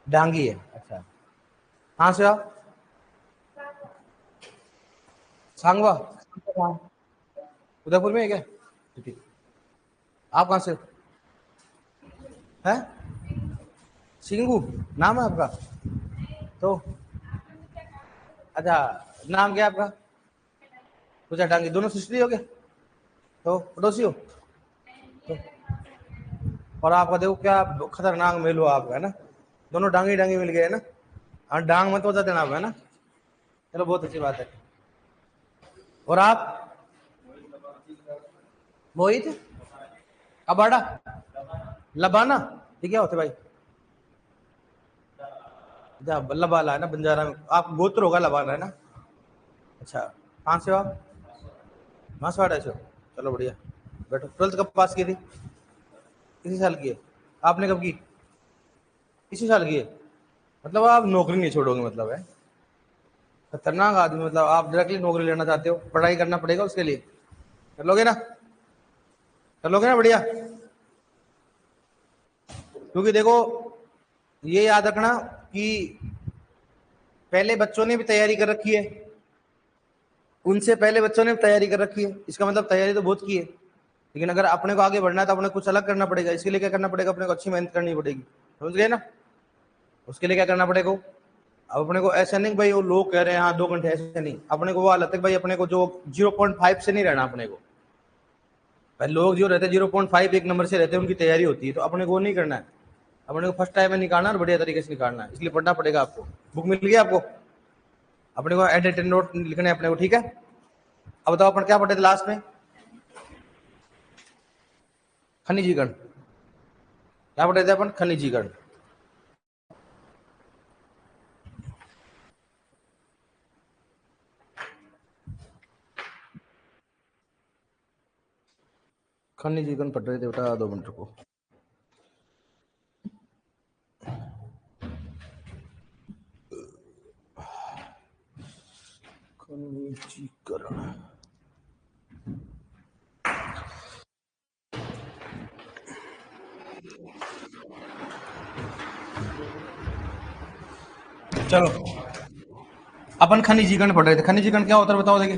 डांगी है। अच्छा, कहाँ से आप? सांगवा, उदयपुर में है क्या? ठीक। आप कहाँ से है? सिंगू नाम है आपका? तो अच्छा, नाम क्या है आपका? पूजा डांगी, दोनों सिस्टरी हो गए तो पड़ोसी हो तो। और आपका देखो क्या खतरनाक मेल हुआ आपका, है ना? दोनों डांगी डांगी मिल गए, है ना? हाँ, डांग मत बता देना आप, है ना? चलो, बहुत अच्छी बात है। और आप मोहित अबाड़ा लबाना, ये क्या होते भाई? लबाला है ना, बंजारा में आप गोत्र होगा लबाना, है ना? अच्छा, कहाँ से हो आप? मासवाड़ा से हो? चलो बढ़िया, बैठो। 12th कब पास की थी? इसी साल की है? आपने कब की? इसी साल की है? मतलब आप नौकरी नहीं छोड़ोगे, मतलब है खतरनाक आदमी। मतलब आप डायरेक्टली नौकरी लेना चाहते हो, पढ़ाई करना पड़ेगा उसके लिए। कर लोगे ना? कर लोगे ना? बढ़िया। क्योंकि देखो, ये याद रखना कि पहले बच्चों ने भी तैयारी कर रखी है, उनसे पहले बच्चों ने भी तैयारी कर रखी है। इसका मतलब तैयारी तो बहुत की है, लेकिन अगर अपने को आगे बढ़ना है तो अपने कुछ अलग करना पड़ेगा। इसके लिए क्या करना पड़ेगा? अपने को अच्छी मेहनत करनी पड़ेगी, समझ गए ना? उसके लिए क्या करना पड़ेगा? अब अपने को ऐसा नहीं भाई वो लोग कह रहे हैं हाँ 2 घंटे, ऐसे नहीं। अपने को वो हालत है भाई, अपने को जो 0.5 से नहीं रहना अपने को। भाई लोग जो रहते हैं 0.5 एक नंबर से रहते हैं, उनकी तैयारी होती है, तो अपने को वो नहीं करना है। अपने को फर्स्ट टाइम में निकालना और बढ़िया तरीके से निकालना है, इसलिए पढ़ना पड़ेगा आपको। बुक मिल गई आपको? अपने को एडिटेड नोट लिखने अपने को, ठीक है? अब बताओ अपन क्या पढ़े थे लास्ट में? खनिजीकरण। क्या पढ़े थे अपन? खनिजीकरण। खनिजीकरण पढ़ रहे थे बेटा, 2 मिनट रुको। खनिजीकरण, चलो अपन खनिजीकरण पढ़ रहे थे। खनिजीकरण क्या होता है बताओ? देखिए,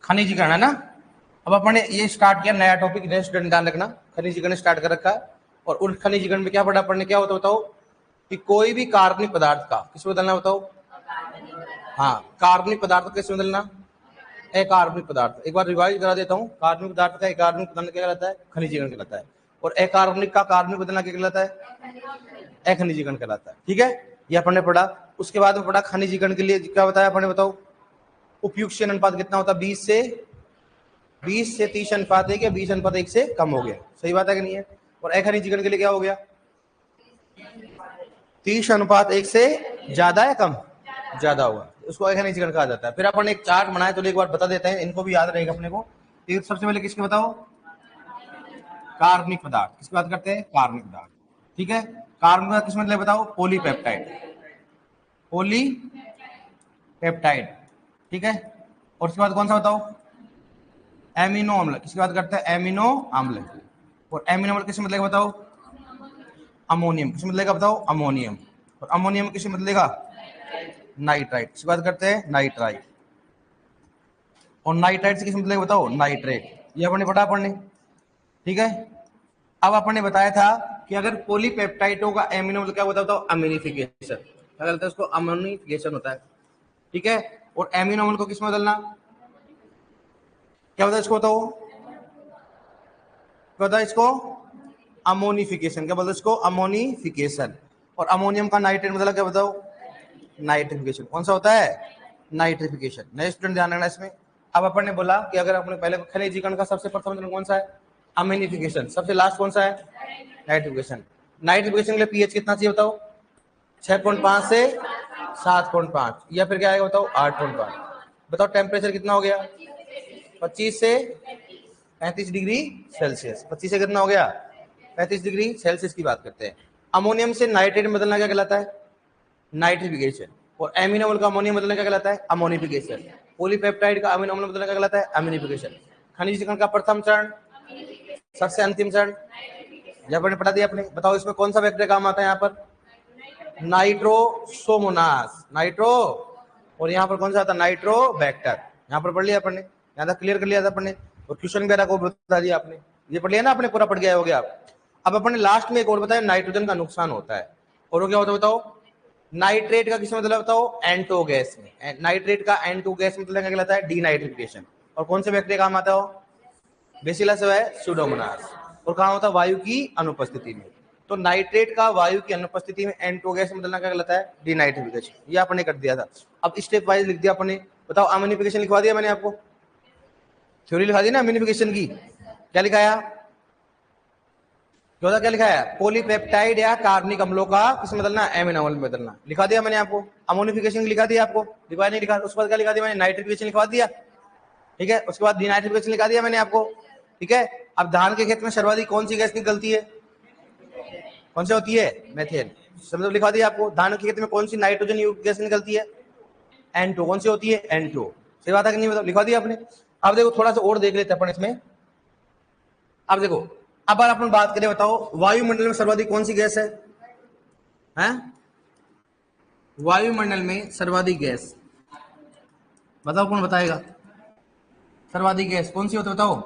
खनिजीकरण है ना। अब अपन ने ये स्टार्ट किया नया टॉपिक, नए स्टूडेंट ध्यान रखना। खनिजीकरण स्टार्ट कर रखा है, और उन खनिजीकरण में क्या पढ़ा अपन ने? क्या होता है बताओ? कि कोई भी कार्बनिक पदार्थ का किस बदलना बताओ? हाँ, कार्बनिक पदार्थ को किस बदलना? अकार्बनिक पदार्थ। एक बार रिवाइज करा देता हूँ। कार्बनिक पदार्थ का अकार्बनिक बदलना क्या कहलाता है? खनिजीकरण कहलाता है। और अकार्बनिक का कार्बनिक बदलना क्या कहलाता है? अखनिजीकरण कहलाता है, ठीक है? ये अपन ने पढ़ा। उसके बाद में पढ़ा खनिजीकरण के लिए क्या बताया अपन ने बताओ? उपयुक्त अनुपात कितना होता है? 20 से 30 अनुपात 1 या 20 अनुपात 1 से कम हो गया। सही बात है कि नहीं है? और अखनिजीकरण के लिए क्या हो गया? 30 अनुपात 1 से ज्यादा या कम? ज्यादा होगा, उसको अखनिजीकरण कहा जाता है। फिर अपन एक चार्ट बनाए तो एक बार बता देते हैं, इनको भी याद रहेगा अपने को। सबसे पहले किसके बताओ? कार्बनिक पदार्थ। किसकी बात करते हैं? कार्बनिक पदार्थ, ठीक है? कार्बन का किस मतलब बताओ? पॉलीपेप्टाइड। पॉलीपेप्टाइड, ठीक है? और उसके बाद कौन सा बताओ? एमिनो अम्ल। किसकी बात करते हैं? एमिनो अम्ल। और एमिनो अम्ल किस मतलब बताओ? अमोनियम। किस मतलब बताओ? अमोनियम। और अमोनियम किस मतलब? नाइट्राइट। किसकी बात करते हैं? नाइट्राइट। और नाइट्राइट से किस मतलब बताओ? नाइट्रेट। ये अपने पढ़ा अपन ने, ठीक है? अब अपन ने बताया था कि अगर पॉलीपेप्टाइडों का एमिनो मतलब क्या होता है? अम्लीफिकेशन। क्या कहते हैं उसको? अम्लीफिकेशन होता है, ठीक है? और एमिनो अम्ल को किस में बदलना? क्या होता है इसको बताओ? क्या होता है इसको? अमोनिफिकेशन। क्या बोलते हैं इसको? अमोनिफिकेशन। और अमोनियम का नाइट्रेट मतलब क्या बताओ? नाइट्रिफिकेशन। कौन सा होता है? नाइट्रिफिकेशन। नए स्टूडेंट ध्यान रखना इसमें। अब अपन ने बोला कि अगर अपने पहले खनिजीकरण का सबसे प्रथम चरण कौन सा है? अम्लीफिकेशन। सबसे लास्ट कौन सा है? नाइट्रिफिकेशन। नाइट्रिफिकेशन के लिए पीएच कितना चाहिए बताओ? 6.5 से 7.5, या फिर क्या आएगा बताओ? 8.5। बताओ टेम्परेचर कितना हो गया? 25 से 35 डिग्री सेल्सियस। 25 से कितना हो गया? 35 डिग्री सेल्सियस की बात करते हैं। अमोनियम से नाइट्रेट में बदलना क्या कहलाता है? नाइट्रिफिकेशन। और एमिनो अम्ल का अमोनियम बदलना क्या कहलाता है? अमोनिफिकेशन। पॉलीपेप्टाइड का अमीनो अम्ल बदलना क्या कहलाता है? अम्लीफिकेशन। खनिजीकरण का प्रथम चरण सबसे अंतिम चरण जब आपने पढ़ा दिया आपने, बताओ इसमें कौन सा बैक्टीरिया काम आता है यहाँ पर? नाइट्रोसोमोनास, नाइट्रो, और यहाँ पर कौन सा आता है? नाइट्रोबैक्टर। यहाँ पर पढ़ लिया अपन ने, यहाँ तक क्लियर कर लिया था अपन ने, और क्वेश्चन वगैरह को बता दिया आपने, ये पढ़ लिया ना आपने, पूरा पढ़ गया हो गया आप। अब अपन ने लास्ट में एक और बताया, नाइट्रोजन का नुकसान होता है, और वो क्या होता है बताओ? नाइट्रेट का किस मतलब बताओ? एंटो गैस में। नाइट्रेट का एंटो गैस मतलब क्या कहलाता है? डीनाइट्रिफिकेशन। और कौन से बैक्टीरिया काम आता हो? बेसिलस है, सुडोमोनास। और कहाँ होता है? वायु की अनुपस्थिति में। तो नाइट्रेट का वायु की अनुपस्थिति में एंटो गैस में बदलना क्या कहलाता है? डीनाइट्रिफिकेशन। ये आपने कर दिया था। अब स्टेप वाइज लिख दिया आपने। बताओ अम्यूनिफिकेशन लिखवा दिया मैंने आपको, थ्योरी लिखा दी ना अम्यूनिफिकेशन की। क्या लिखाया? क्या लिखा है? पॉलीपेप्टाइड या कार्बनिक अम्लों का किस में बदलना? एमिनो अम्ल में बदलना। लिखा दिया मैंने आपको। अमोनिफिकेशन लिखा दिया आपको, लिखा नहीं लिखा? उसके बाद क्या लिखा दिया मैंने? नाइट्रिफिकेशन लिखवा दिया, ठीक है। उसके बाद डीनाइट्रिफिकेशन लिखा दिया मैंने आपको, ठीक है। अब धान के खेत में सर्वाधिक कौन सी गैस निकलती है? कौन सी होती है? मेथेन। मतलब लिखा दिया आपको। धान के खेत में कौन सी नाइट्रोजन युक्त गैस निकलती है? N2। कौन सी होती है? N2। सही बात है कि नहीं? मतलब लिखा दिया आपने। अब देखो थोड़ा सा और देख लेते हैं अपन इसमें। अब देखो, अब अपन बात करें, बताओ वायुमंडल में सर्वाधिक कौन सी गैस है? हैं? वायुमंडल में सर्वाधिक गैस बताओ, कौन बताएगा? सर्वाधिक गैस कौन सी होती है बताओ?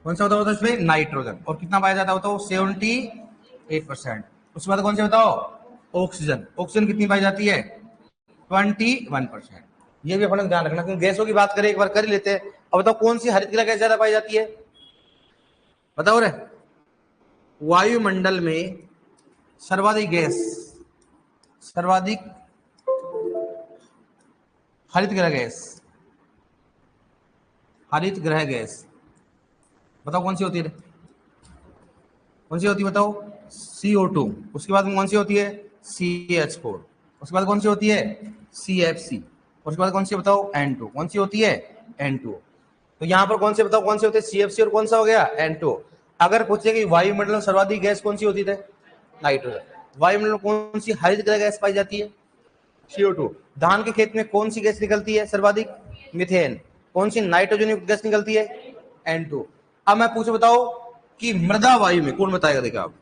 कौन सा होता है इसमें? नाइट्रोजन। और कितना पाया जाता है बताओ? 78%। उसके बाद कौन से बताओ? ऑक्सीजन। ऑक्सीजन कितनी पाई जाती है? 21%। ये भी अपन ध्यान रखना, क्योंकि गैसों की बात करें एक बार कर ही लेते हैं। अब बताओ कौन सी हरित गृह गैस ज्यादा पाई जाती है? बताओ रे। वायुमंडल में सर्वाधिक गैस, सर्वाधिक हरित गृह गैस, हरित गृह गैस बताओ कौन सी होती है? कौन सी होती है बताओ? CO2। उसके बाद कौन सी होती है? CH4। उसके बाद कौन सी होती है? CFC। उसके बाद कौन सी बताओ? N2। कौन सी होती है? N2। तो यहाँ पर कौन से बताओ कौन से होते हैं? CFC और कौन सा हो गया? N2। अगर पूछे कि वायुमंडल में सर्वाधिक गैस कौन सी होती है? नाइट्रोजन। वायुमंडल में कौन सी हरित गृह गैस पाई जाती है? CO2। धान के खेत में कौन सी गैस निकलती है सर्वाधिक? मीथेन। कौन सी नाइट्रोजन युक्त गैस निकलती है? N2। अब मैं पूछो बताओ कि मृदा वायु में कौन बताएगा? देखा आप,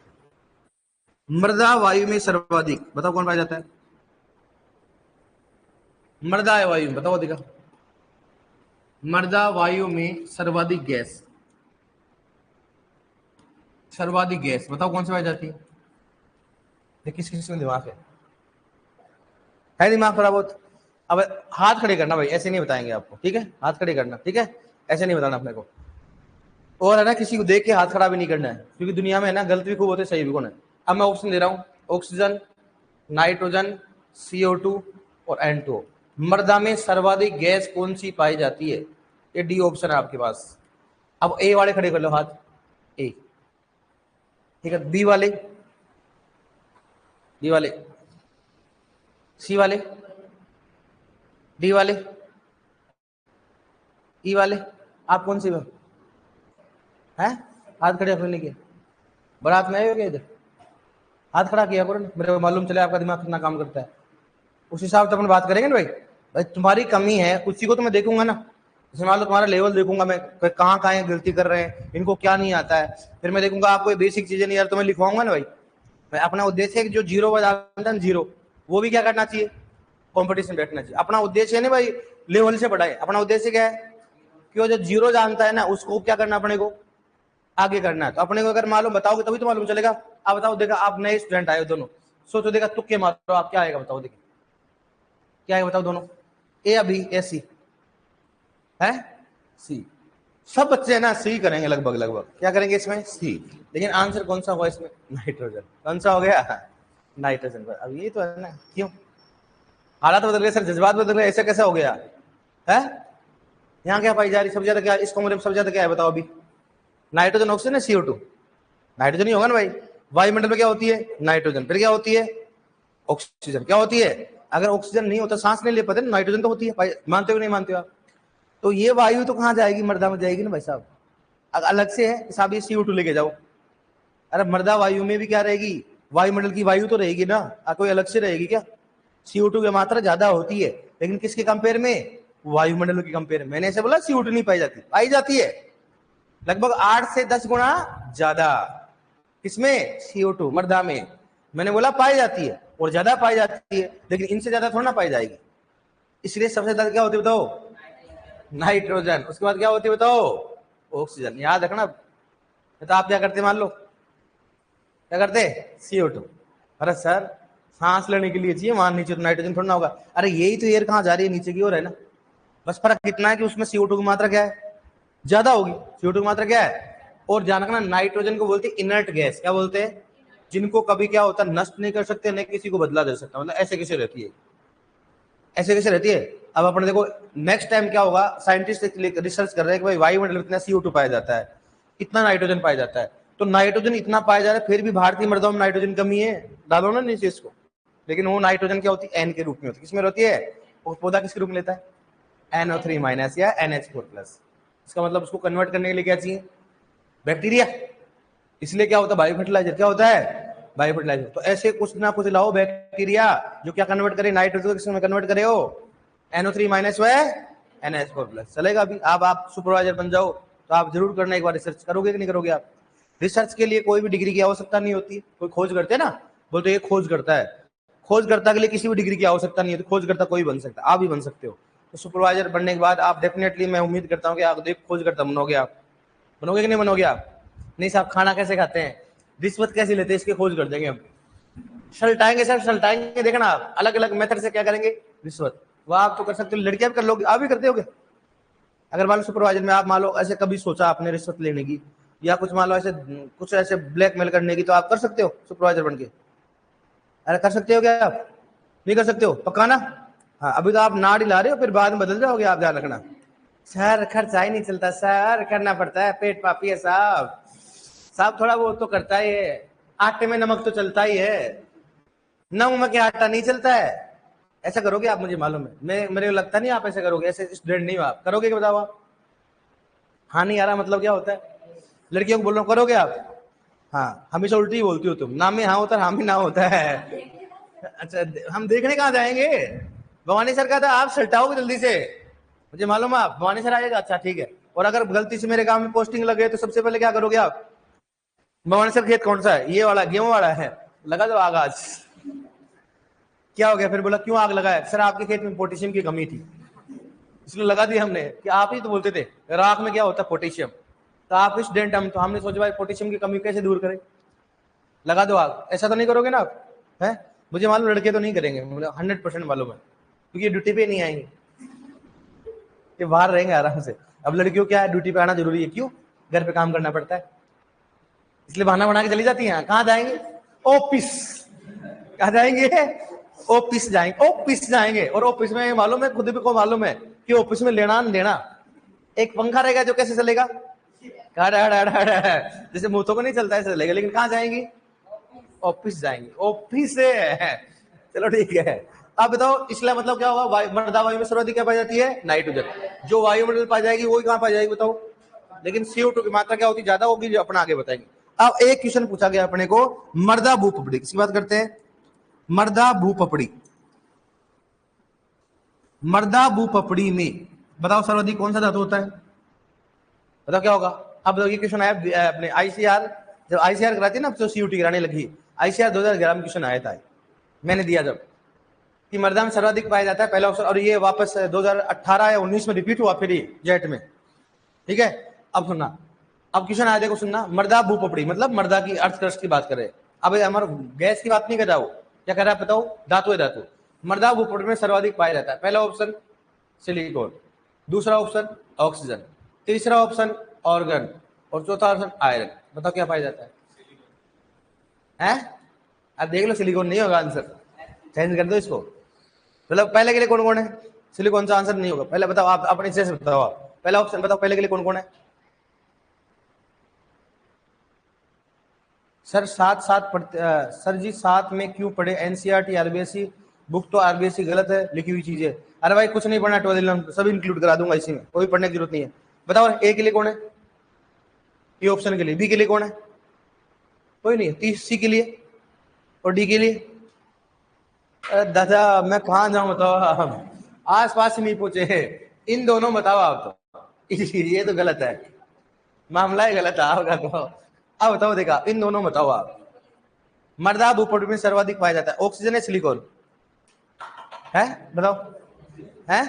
मृदा वायु में सर्वाधिक बताओ कौन पाया जाता है? मृदा वायु बताओ, देखा मृदा वायु में सर्वाधिक गैस, सर्वाधिक गैस बताओ कौन सी पाई जाती है? किस किस में दिमाग है दिमाग थोड़ा बहुत? अब हाथ खड़े करना भाई, ऐसे नहीं बताएंगे आपको, ठीक है? हाथ खड़े करना, ठीक है? ऐसे नहीं बताना अपने को। और है ना, किसी को देख के हाथ खड़ा भी नहीं करना है, क्योंकि दुनिया में है ना गलत भी खूब होते, सही भी कौन है। अब मैं ऑप्शन दे रहा हूँ, ऑक्सीजन, नाइट्रोजन, CO2 और N2। मृदा में सर्वाधिक गैस कौन सी पाई जाती है? ये डी ऑप्शन है आपके पास। अब ए वाले खड़े कर लो हाथ, ए, ठीक है। बी वाले, डी वाले, सी वाले, डी वाले, ई वाले, आप कौन सी है? हाथ खड़े करने के बारात में आए हो क्या? इधर हाथ खड़ा किया करो, मेरे को मालूम चले आपका दिमाग कितना काम करता है। उस हिसाब से अपन बात करेंगे ना भाई। भाई तुम्हारी कमी है, उसी को तो मैं देखूंगा ना। जैसे मान लो तुम्हारा लेवल देखूंगा मैं, कहाँ कहाँ गलती कर रहे हैं, इनको क्या नहीं आता है, फिर मैं देखूंगा आपको बेसिक चीजें नहीं यार, तो मैं लिखवाऊंगा ना भाई। मैं अपना उद्देश्य है कि जो जीरो बजाता है जीरो, वो भी क्या करना चाहिए? कॉम्पिटिशन बैठना चाहिए। अपना उद्देश्य है ना भाई लेवल से बढ़ाए। अपना उद्देश्य क्या है कि वो जो जीरो जानता है ना, उसको क्या करना अपने को आगे करना है। तो अपने को अगर मालूम बताओगे तभी तो मालूम चलेगा। आप बताओ, देखा आप नए स्टूडेंट आए हो दोनों, सोचो देखा तुक्के मारो, आप क्या आएगा बताओ? देखिए क्या आएगा बताओ दोनों? ए या बी या सी? है सी। सब बच्चे है ना सी करेंगे लगभग लगभग। क्या करेंगे इसमें? सी। लेकिन आंसर कौन सा हुआ इसमें? नाइट्रोजन। कौन सा हो गया? नाइट्रोजन पर। अब ये तो है ना, क्यों हालात बदल गए सर, जज्बात बदल गए, ऐसा कैसे हो गया है? यहाँ क्या पाई जा रही सबसे ज्यादा? क्या इस कमरे में सबसे ज्यादा क्या है बताओ अभी? नाइट्रोजन, ऑक्सीजन है, CO2? नाइट्रोजन ही होगा ना भाई। वायुमंडल में क्या होती है? नाइट्रोजन। फिर क्या होती है? ऑक्सीजन। क्या होती है? अगर ऑक्सीजन नहीं होता सांस नहीं ले पाते, नाइट्रोजन तो होती है। मानते हो नहीं मानते हो आप? तो ये वायु तो कहाँ जाएगी? मृदा में जाएगी ना भाई साहब। अलग से है साहब, ये CO2 लेके जाओ। अरे मृदा वायु में भी क्या रहेगी? वायुमंडल की वायु तो रहेगी ना, कोई अलग से रहेगी क्या? CO2 की मात्रा ज्यादा होती है, लेकिन किसके कंपेयर में? वायुमंडल के कंपेयर में। मैंने ऐसे बोला CO2 नहीं पाई जाती, पाई जाती है। लगभग 8 से 10 गुना ज्यादा। किसमें? CO2 मृदा में। मैंने बोला पाई जाती है और ज्यादा पाई जाती है, लेकिन इनसे ज्यादा थोड़ा ना पाई जाएगी। इसलिए सबसे ज्यादा क्या होती है बताओ? नाइट्रोजन। उसके बाद क्या होती है बताओ? ऑक्सीजन। याद रखना। तो आप क्या करते मान लो, क्या करते? CO2। अरे सर सांस लेने के लिए चाहिए, वहां नीचे तो नाइट्रोजन थोड़ा ना होगा। अरे यही तो एयर कहाँ जा रही है? नीचे की ओर है ना। बस फर्क कितना है कि उसमें CO2 की मात्रा क्या है? ज्यादा होगी। CO2 की मात्रा क्या है? और ध्यान रखना, नाइट्रोजन को बोलते हैं इनर्ट गैस। क्या बोलते हैं? जिनको कभी क्या होता है, नष्ट नहीं कर सकते, नहीं किसी को बदला दे सकता। मतलब ऐसे कैसे रहती है, ऐसे कैसे रहती है। अब अपने देखो नेक्स्ट टाइम क्या होगा, साइंटिस्ट रिसर्च कर रहे हैं कि भाई वायुमंडल में इतना CO2 पाया जाता है, इतना नाइट्रोजन पाया जाता है। तो नाइट्रोजन इतना पाया जा रहा है, फिर भी भारतीय मृदाओं में नाइट्रोजन कमी है। डालो ना नीचे इसको। लेकिन वो नाइट्रोजन क्या होती है? N के रूप में होती है। किसमें होती है? वो पौधा किसके रूप में लेता है? NO3- या NH4+। इसका मतलब उसको कन्वर्ट करने के लिए क्या चाहिए? बैक्टीरिया। इसलिए क्या होता है? Bio fertiliser. क्या होता है? Bio fertiliser. तो ऐसे कुछ ना कुछ लाओ बैक्टीरिया जो क्या कन्वर्ट करे, नाइट्रोजन किसमें कन्वर्ट करे हो? NO3- व NH4+। चलेगा। अभी आप सुपरवाइजर बन जाओ तो आप जरूर करना, एक बार रिसर्च करोगे कि नहीं करोगे आप? रिसर्च के लिए कोई भी डिग्री की आवश्यकता नहीं होती। कोई खोज करते हैं ना, बोलते ये खोज करता है। खोजकर्ता के लिए किसी भी डिग्री की आवश्यकता नहीं है, तो खोजकर्ता कोई बन सकता है, आप भी बन सकते हो। तो सुपरवाइजर बनने के बाद आप डेफिनेटली, मैं उम्मीद करता हूँ कि आप खोजकर्ता बनोगे। आप बनोगे कि नहीं बनोगे? आप नहीं साहब, खाना कैसे खाते हैं, रिश्वत कैसे लेते हैं, इसके खोज कर देंगे हम। सलटाएंगे सर, सलटाएंगे। देखना आप अलग अलग मेथड से क्या करेंगे, रिश्वत। वो आप तो कर सकते हो, लड़कियां भी कर लोगे, आप भी करते होगे। अगर मान लो सुपरवाइजर में आप मान लो ऐसे कभी सोचा आपने रिश्वत लेने की, या कुछ मान लो ऐसे कुछ ऐसे ब्लैकमेल करने की, तो आप कर सकते हो सुपरवाइजर बन के? अरे कर सकते हो क्या आप? नहीं कर सकते हो पक्का ना? हाँ, अभी तो आप नाड़ हिला रहे हो, फिर बाद में बदल जाओगे आप, ध्यान रखना। सर खर्चा ही नहीं चलता सर, करना पड़ता है, पेट पापी है साहब। साहब थोड़ा बहुत तो करता ही है, आटे में नमक तो चलता ही है, नमक के आटा नहीं चलता है। ऐसा करोगे आप? मुझे मालूम है, मैं मेरे को लगता नहीं आप ऐसे करोगे, ऐसे स्टूडेंट नहीं हो आप। करोगे कि बताओ आप? हाँ नहीं आ रहा मतलब क्या होता है? लड़कियों को बोल रहा हूँ, करोगे आप? हाँ, हमेशा उल्टी ही बोलती हो तुम। नाम में हाँ होता है, हाँ में ना होता है। अच्छा, हम देखने कहाँ जाएंगे? भवानी सर का था, आप सल्टाओगे जल्दी से, मुझे मालूम है। आप भवानी सर आएगा, अच्छा ठीक है। और अगर गलती से मेरे गांव में पोस्टिंग लगे तो सबसे पहले क्या करोगे आप? भवानी सर खेत कौन सा है? ये वाला, गेहूं वाला है, लगा दो आग आज। क्या हो गया फिर? बोला क्यों आग लगाया? सर आपके खेत में पोटेशियम की कमी थी, इसलिए लगा दी हमने। कि आप ही तो बोलते थे राख में क्या होता है? पोटेशियम। तो आप स्टूडेंट, हम तो हमने सोचा भाई पोटेशियम की कमी कैसे दूर करें, लगा दो आग। ऐसा तो नहीं करोगे ना आप? है, मुझे मालूम लड़के तो नहीं करेंगे, मुझे 100% मालूम है, क्योंकि ये ड्यूटी पे नहीं आएंगे, ये बाहर रहेंगे आराम से। अब लड़कियों क्या है, ड्यूटी पे आना जरूरी है, क्यों? घर पे काम करना पड़ता है, इसलिए बहाना बना के चली जाती हैं। कहाँ जाएंगे? ऑफिस। कहाँ जाएंगे? ऑफिस जाएंगे, ऑफिस जाएंगे। और ऑफिस में मालूम है, खुद भी को मालूम है कि ऑफिस में लेना देना, एक पंखा रहेगा जो कैसे चलेगा, जैसे मुंह को नहीं चलता है चलेगा। लेकिन कहाँ जाएंगी? ऑफिस जाएंगे, ऑफिस है। चलो ठीक है। अब बताओ इसका मतलब क्या होगा? मृदा वायु में सर्वाधिक क्या पाई जाती है? नाइट्रोजन। जो वायुमंडल पाई जाएगी वही कहाँ पाई जाएगी बताओ? लेकिन CO2 की मात्रा क्या होती है? ज्यादा होगी, जो अपना आगे बताएंगे। अब एक क्वेश्चन पूछा गया अपने को, मृदा भूपपड़ी, किसकी बात करते हैं? मृदा भूपपड़ी। मृदा भूपपड़ी में बताओ सर्वाधिक कौन सा धातु होता है? बताओ क्या होगा? अब ये क्वेश्चन आया अपने ICR, जब ICR कराती है ना, तो CUT कराने लगी। ICR 2011 में क्वेश्चन आया था, मैंने दिया जब, कि मृदा में सर्वाधिक पाया जाता है, पहला ऑप्शन। और ये वापस 2018 या 19 में रिपीट हुआ फिर जेट में, ठीक है। अब सुनना, अब क्वेश्चन आया, देखो सुनना। मृदा भूपपड़ी मतलब मृदा की अर्थक्रस्ट की बात करें। अब हमारा गैस की बात नहीं कर रहा हो, क्या कर रहा है बताओ? धातु है, धातु। मृदा भूपपड़ी में सर्वाधिक पाया जाता है, पहला ऑप्शन सिलिकॉन, दूसरा ऑप्शन ऑक्सीजन, तीसरा ऑप्शन ऑर्गन, और चौथा ऑप्शन आयरन। बताओ क्या पाया जाता है? हैं? अब देख लो, सिलिकॉन नहीं होगा आंसर, चेंज कर दो इसको। मतलब पहले के लिए कौन कौन है? सिलिकॉन सा आंसर नहीं होगा। पहले बताओ आप, अपने से बताओ आप, पहला ऑप्शन बताओ, पहले के लिए कौन कौन है? सर सात सात सर जी 7 में क्यों पढ़े? NCERT RBSE बुक तो RBSE गलत है लिखी हुई चीज है। अरे भाई कुछ नहीं पढ़ना, 12 सब इंक्लूड करा दूंगा इसी में, कोई पढ़ने की जरूरत नहीं है। बताओ A के लिए कौन है? ये ऑप्शन के लिए। B के लिए कौन है? कोई नहीं है। C के लिए और D के लिए? दादा मैं कहाँ जाऊं बताओ, आस पास ही नहीं पूछे, इन दोनों बताओ आप तो। ये तो गलत है। मामला ही गलत होगा। तो अब बताओ, देखा इन दोनों बताओ आप, मर्दा भूपटल में सर्वाधिक पाया जाता है, ऑक्सीजन है सिलिकॉन है, बताओ है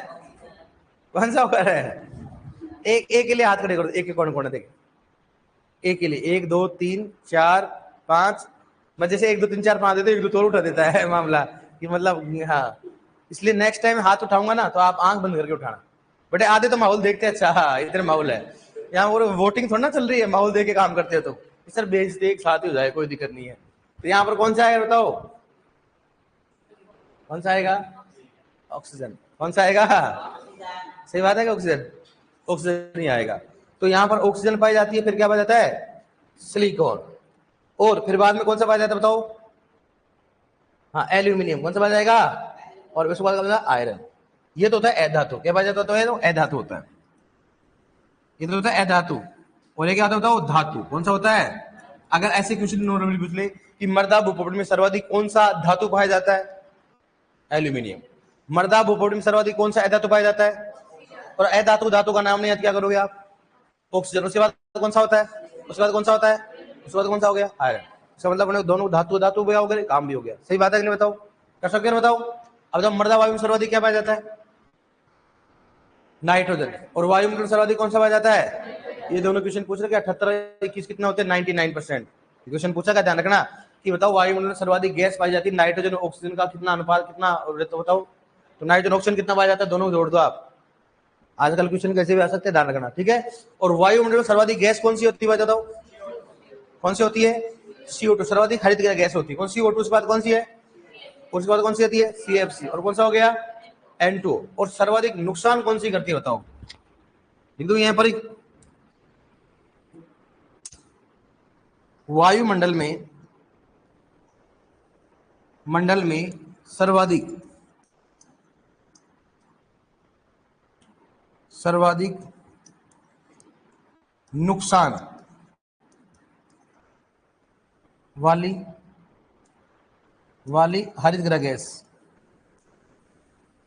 कौन सा होकर है? एक एक के लिए हाथ खड़े करो, एक कौन कौन है देख, एक के लिए 1 2 3 4 5, मैं जैसे 1 2 3 4 5 देते 1 2 तो उठा देता है मामला कि मतलब हाँ, इसलिए नेक्स्ट टाइम हाथ उठाऊंगा ना तो आप आंख बंद करके उठाना। बटे आधे तो माहौल देखते हैं, अच्छा हाँ इधर माहौल है, यहाँ वो वोटिंग थोड़ा ना चल रही है, माहौल देख के काम करते हो तो सर बेचते एक साथ ही हो जाए, कोई दिक्कत नहीं है। तो यहाँ पर कौन सा आएगा बताओ, कौन सा आएगा? ऑक्सीजन। कौन सा आएगा? सही बात है कि ऑक्सीजन, ऑक्सीजन नहीं आएगा। तो यहाँ पर ऑक्सीजन पाई जाती है, फिर क्या पाया जाता है? सिलिकॉन। और फिर बाद में कौन सा पाया जाता है बताओ? हाँ एल्यूमिनियम। कौन सा पाया जाएगा? और उसके बाद क्या आयरन। ये तो होता है अधातु। क्या पाया जाता है? तो अधातु होता है, ये तो होता है अधातु। और ये क्या होता है? धातु। कौन सा होता है? अगर ऐसे क्वेश्चन नॉर्मली पूछ ले कि मर्दा भूपटल में सर्वाधिक कौन सा धातु पाया जाता है? एल्यूमिनियम। मर्दा भूपटल में सर्वाधिक कौन सा अधातु पाया जाता है? और अधातु धातु का नाम नहीं याद क्या करोगे आप? ऑक्सीजन। उसके बाद कौन सा होता है? उसके बाद कौन सा होता है? उसके बाद कौन सा हो गया? आयरन। इसका मतलब दोनों धातु धातु भी हो गए, काम भी हो गया। सही बात है कि नहीं बताओ? कर सकते हैं बताओ? अब जब मर्दा वायु में सर्वाधिक क्या पाया जाता है? नाइट्रोजन। और वायुमंडल सर्वाधिक कौन सा पाया जाता है? ये दोनों क्वेश्चन पूछ रहे, 78 21 कितना होते हैं? 99%। क्वेश्चन पूछा क्या, ध्यान रखना कि बताओ वायुमंडल में सर्वाधिक गैस पाई जाती है, नाइट्रोजन और ऑक्सीजन का कितना अनुपात, कितना बताओ? तो नाइट्रोजन ऑक्सीजन कितना पाया जाता है? दोनों जोड़ दो आप। आजकल क्वेश्चन कैसे भी आ सकते हैं, ध्यान रखना, ठीक है। और वायुमंडल में सर्वाधिक गैस कौन सी होती है बताओ? कौन सी होती है? CO2। सर्वाधिक हरित गैस होती है कौन? CO2। उसके बाद कौन सी है? उसके बाद कौन सी होती है? CFC। और कौन सा हो गया? N2। और सर्वाधिक नुकसान कौन सी करती है बताओ? लिख दो यहां पर ही, वायुमंडल में सर्वाधिक नुकसान वाली हरित गृह गैस।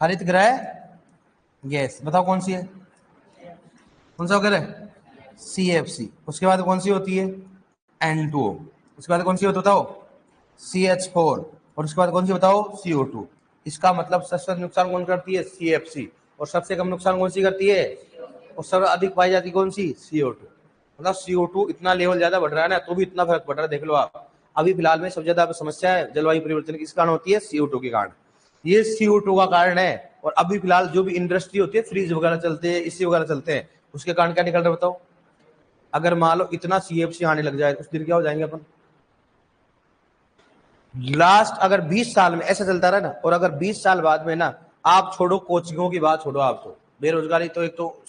हरित गृह गैस बताओ कौन सी है? कौन सा वगैरह? CFC। उसके बाद कौन सी होती है? N2। उसके बाद कौन सी होती बताओ? CH4। और उसके बाद कौन सी बताओ? CO2। इसका मतलब सबसे नुकसान कौन करती है? CFC। और सबसे कम नुकसान कौन सी करती है? और सबसे अधिक पाई जाती कौन सी? CO2। मतलब CO2 इतना लेवल ज्यादा बढ़ रहा है ना, तो भी इतना फर्क पड़ रहा है, देख लो आप। अभी फिलहाल में सबसे ज्यादा समस्या है जलवायु परिवर्तन की, इस कारण होती है CO2 के कारण। ये CO2 का कारण है। और अभी फिलहाल जो भी इंडस्ट्री होती है, फ्रीज वगैरह चलते हैं, एसी वगैरह चलते हैं, उसके कारण क्या निकल रहा है बताओ? अगर मान लो इतना CFC आने लग जाए, उस दिन क्या हो जाएंगे अपन? लास्ट अगर 20 साल में ऐसा चलता रहा ना, और अगर 20 साल बाद में ना, आप छोड़ो कोचिंगों की बात छोड़ो, आप तो बेरोजगारी तो एक तो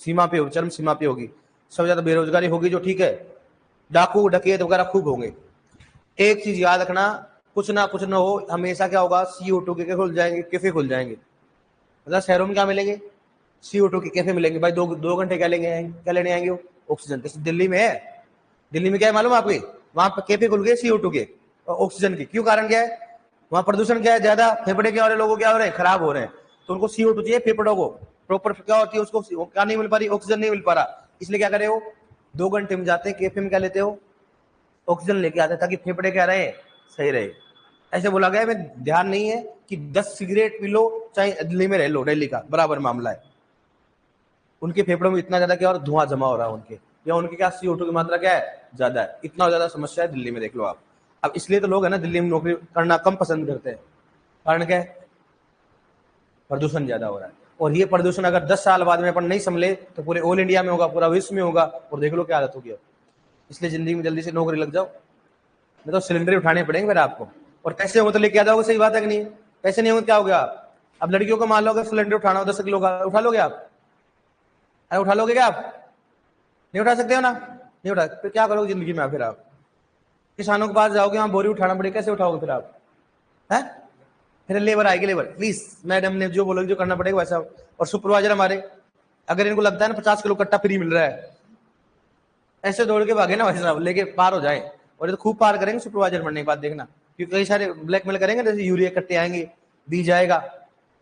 सीमा पे होगी, चरम सीमा पे होगी, सबसे ज्यादा बेरोजगारी होगी जो, ठीक है, डाकू डकैत वगैरह खूब होंगे। एक चीज याद रखना, कुछ ना हो, हमेशा क्या होगा? CO2 के खुल जाएंगे, कैफे खुल जाएंगे। मतलब शहरों में क्या मिलेंगे? CO2 के कैफे मिलेंगे भाई। 2 घंटे क्या लेंगे, क्या लेने आएंगे वो? ऑक्सीजन। जैसे दिल्ली में है, दिल्ली में क्या है मालूम है आपको? वहां पर कैफे खुल गए CO2 के और ऑक्सीजन के। क्यों? कारण क्या है? वहां प्रदूषण क्या है? ज्यादा। फेफड़े क्या हो रहे, लोगों क्या हो रहे हैं? खराब हो रहे हैं। तो उनको CO2 चाहिए फेफड़ों को, प्रॉपर क्या होती है उसको, क्या नहीं मिल पा रही? ऑक्सीजन नहीं मिल पा रहा। इसलिए क्या करे हो? 2 घंटे में जाते हैं कैफे में, क्या लेते हो? ऑक्सीजन लेके आते हैं, ताकि फेफड़े क्या रहे? सही रहे। ऐसे बोला गया है, मैं ध्यान नहीं है कि 10 सिगरेट पी लो चाहे दिल्ली में रह लो, दिल्ली का बराबर मामला है। उनके फेफड़ों में इतना ज्यादा क्या और धुआं जमा हो रहा है उनके, या उनके क्या CO2 की मात्रा क्या है? ज्यादा है। इतना ज्यादा समस्या है दिल्ली में, देख लो आप। अब इसलिए तो लोग है ना दिल्ली में नौकरी करना कम पसंद करते हैं। कारण क्या है? प्रदूषण ज्यादा हो रहा है। और ये प्रदूषण अगर 10 साल बाद में अपन नहीं संभले तो पूरे ऑल इंडिया में होगा, पूरा विश्व में होगा, और देख लो क्या हालत होगी। इसलिए जिंदगी में जल्दी से नौकरी लग जाओ, नहीं तो सिलेंडर उठाने पड़ेंगे फिर आपको। और पैसे होंगे तो लेके आ जाओगे, सही बात है कि नहीं? पैसे नहीं होंगे क्या हो गया? अब लड़कियों को मान लो अगर सिलेंडर उठाना हो 10 किलो का, उठा लोगे आप? अरे उठा लोगे क्या आप? नहीं उठा सकते हो ना, नहीं उठा, फिर क्या करोगे जिंदगी में? फिर आप किसानों के पास जाओगे, वहां बोरी उठाना पड़ेगा, कैसे उठाओगे फिर आप? है? फिर लेबर आएगी, लेबर प्लीज मैडम ने जो बोलोगे जो करना पड़ेगा वैसा। और सुपरवाइजर हमारे, अगर इनको लगता है ना 50 किलो कट्टा फ्री मिल रहा है, ऐसे दौड़ के भागे ना भाई साहब, लेके पार हो जाए। और ये तो खूब पार करेंगे सुपरवाइजर बनने के बाद, देखना। क्योंकि कई सारे ब्लैकमेल करेंगे, जैसे यूरिया कट्टे आएंगे, बीज आएगा,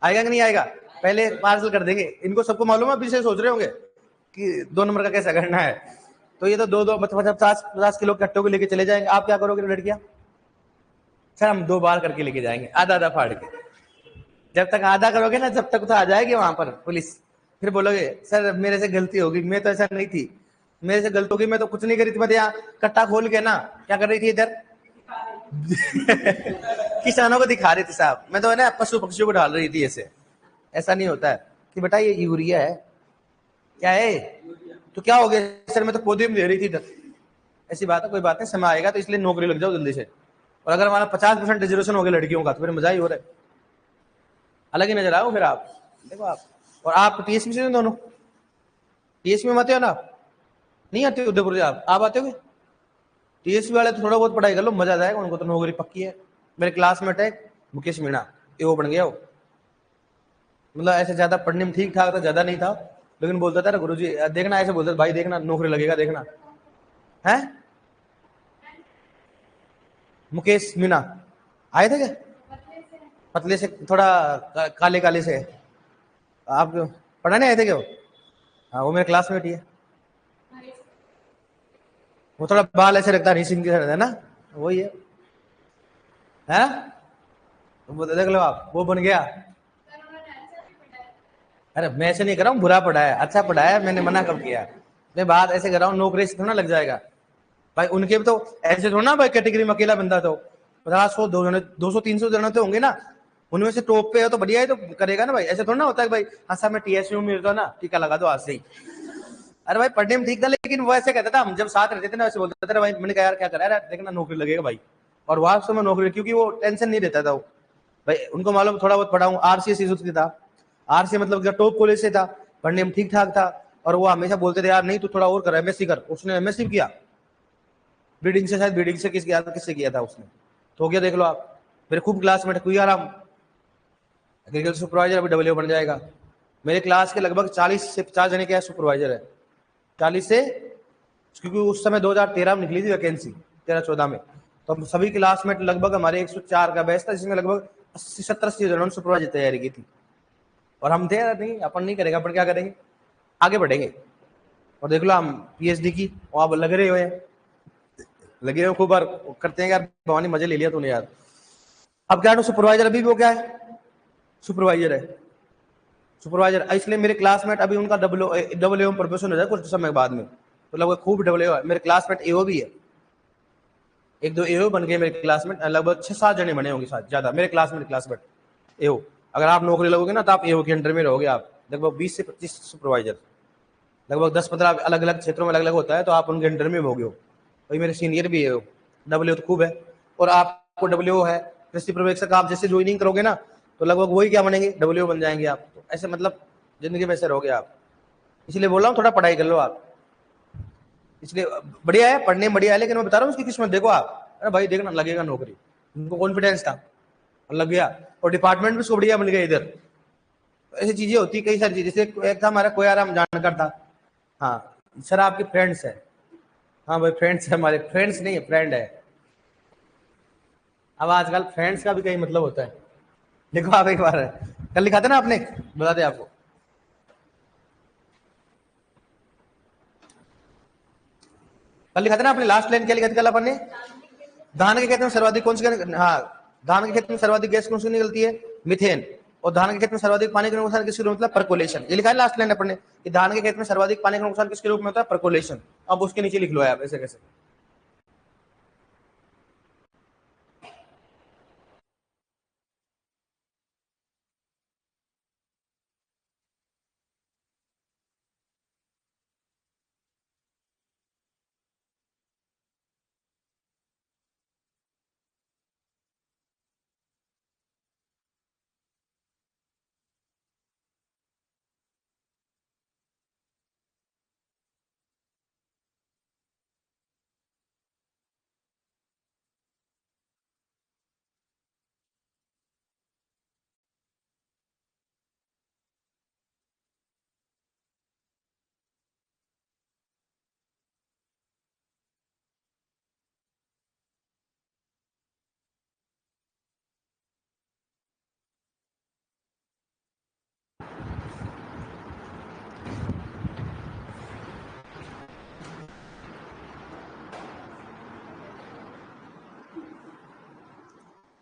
आएगा कि नहीं आएगा, पहले पार्सल कर देंगे। इनको सबको मालूम है, पीछे सोच रहे होंगे कि 2 नंबर का कैसा करना है। तो ये तो दो दो मतलब 50-50 किलो कट्टों को लेके चले जाएंगे। आप क्या करोगे लड़कियां? सर हम 2 बार करके लेके जाएंगे, आधा आधा फाड़ के। जब तक आधा करोगे ना, जब तक तो आ जाएगी वहां पर पुलिस। फिर बोलोगे सर मेरे से गलती होगी, मैं तो ऐसा नहीं थी, मेरे से गलती होगी, मैं तो कुछ नहीं करी थी, मैं तो यहाँ कट्टा खोल के ना क्या कर रही थी इधर किसानों को दिखा रही थी साहब, मैं तो है ना पशु पक्षियों को डाल रही थी ऐसे। ऐसा नहीं होता है कि बेटा ये यूरिया है, क्या है तो क्या हो गया सर, मैं तो पौधे में दे रही थी इधर। ऐसी बात है, कोई बात नहीं, समय आएगा तो इसलिए नौकरी लग जाओ जल्दी से। और अगर हमारा 50% रिजर्वेशन हो गया लड़कियों का तो फिर मजा ही हो रहा है, अलग ही नजर आओ फिर आप। देखो आप, और आप टीएसपी से दोनों टीएसपी में आते हो ना? नहीं आते उदयपुर से आप आते हो? टीएसपी वाले तो थोड़ा बहुत पढ़ाई कर लो, मजा आ जाएगा, उनको तो नौकरी पक्की है। मेरे क्लासमेट है मुकेश मीणा, ये वो बन गया वो, मतलब ऐसे ज्यादा पढ़ने में ठीक ठाक था, ज्यादा नहीं था, लेकिन बोलता था गुरु जी देखना, ऐसे बोलता था भाई देखना नौकरी लगेगा देखना है। मुकेश मीणा आए थे क्या? पतले से थोड़ा काले काले से, आप पढ़ाने आए थे क्या वो? हाँ वो मेरे क्लासमेट ही है। वो थोड़ा बाल ऐसे रखता है सिंह की तरह है ना, वही है। वो देख लो आप, वो बन गया। अरे मैं ऐसे नहीं कर रहा हूँ बुरा पढ़ा है, अच्छा पढ़ा है, मैंने मना कब किया? मैं बात ऐसे कर रहा हूँ, नौकरी से थोड़ा लग जाएगा भाई, उनके भी तो ऐसे थोड़ा ना भाई, कैटेगरी में अकेला बंदा तो 50-100 200-300 जने तो होंगे ना, उनमें से टॉप पे है तो बढ़िया है तो करेगा ना भाई, ऐसे थोड़ा ना होता है भाई हाँ साहब मैं टीएसयू में मिलता ना, टीका लगा दो आज से ही। अरे भाई पढ़ने में ठीक था, लेकिन वो ऐसे कहता था, हम जब साथ रहते थे ना वैसे बोलता था भाई, मैंने कहा यार क्या करा यार, देखना नौकरी लगेगा भाई। और वास्तव में नौकरी, क्योंकि वो टेंशन नहीं रहता था वो भाई, उनको मालूम थोड़ा बहुत पढ़ा हूँ, आरसीएस इंस्टीट्यूट था, आरसीए मतलब टॉप कॉलेज से था, पढ़ने में ठीक ठाक था। और वो हमेशा बोलते थे यार नहीं तू थोड़ा और कर, एमएससी कर, उसने एमएससी किया ब्रीडिंग से, शायद ब्रीडिंग से किससे किया था उसने, तो हो गया देख लो आप। मेरे खूब क्लासमेट कोई आराम एग्रीकल्चर सुपरवाइजर, अभी डब्ल्यू बन जाएगा। मेरे क्लास के लगभग 40 से 50 जने क्या सुपरवाइजर है, 40 से, क्योंकि उस समय 2013 में निकली थी वैकेंसी, 13-14 में, तो हम सभी क्लासमेट लगभग हमारे 104 का बैच था, जिसमें लगभग 80-70 जनों ने सुपरवाइजर तैयारी की थी। और हम थे नहीं, अपन नहीं करेंगे, अपन क्या करेंगे, आगे बढ़ेंगे। और देख लो हम पीएचडी की वहां लग रहे हुए हैं, लगे हुए खूब बार करते हैं यार, भवानी मजे ले लिया तूने यार। अब क्या सुपरवाइजर, अभी भी वो क्या है, सुपरवाइजर है, सुपरवाइजर, इसलिए मेरे क्लासमेट अभी उनका डब्ल्यू प्रोफेशन हो जाए कुछ समय बाद में, तो लगभग खूब डब्ल्यू है। मेरे क्लासमेट एओ भी है, एक दो एओ बन गए मेरे क्लासमेट, लगभग 6-7 जने बने होंगे शायद, ज्यादा मेरे क्लासमेट एओ। अगर आप नौकरी लगोगे ना तो आप एओ के अंडर में रहोगे आप, लगभग 20 से 25 सुपरवाइजर, लगभग 10-15 अलग अलग क्षेत्रों में अलग अलग होता है, तो आप उनके अंडर में होगे हो। वही मेरे सीनियर भी है, डब्ल्यू तो खूब है। और आपको डब्ल्यू है कृषि पर्यवेक्षक, आप जैसे ज्वाइनिंग करोगे ना तो लगभग वही क्या बनेंगे, डब्ल्यू बन जाएंगे आप, तो ऐसे मतलब जिंदगी में ऐसे रहोगे आप। इसलिए बोल रहा हूँ थोड़ा पढ़ाई कर लो आप, इसलिए बढ़िया है, पढ़ने में बढ़िया है, लेकिन मैं बता रहा हूँ उसकी किस्मत देखो आप। अरे भाई देखना लगेगा नौकरी, उनको कॉन्फिडेंस था और लग गया, और डिपार्टमेंट भी उसको बढ़िया मिल गया इधर। तो ऐसी चीजें होती कई सारी चीजें, जैसे एक था हमारा कोई आराम जानकर था, हाँ सर आपके फ्रेंड्स है, हाँ भाई फ्रेंड्स है हमारे, फ्रेंड्स नहीं है फ्रेंड है। अब आजकल फ्रेंड्स का भी कई मतलब होता है। देखो आप एक बार कल लिखा था ना आपने, बता दें आपको, कल लिखा था ना आपने, लास्ट लाइन क्या लिखा था कल अपन ने, धान के खेत में सर्वाधिक कौन सी, हाँ धान के खेत में सर्वाधिक गैस कौन सी निकलती है, मिथेन। और धान के खेत में सर्वाधिक पानी का नुकसान किसके रूप में होता है, परकोलेशन, ये लिखा है लास्ट लाइन अपन ने, कि धान के खेत में सर्वाधिक पानी का नुकसान किसके रूप में होता है, परकोलेशन। अब उसके नीचे लिख लो आप ऐसे कैसे।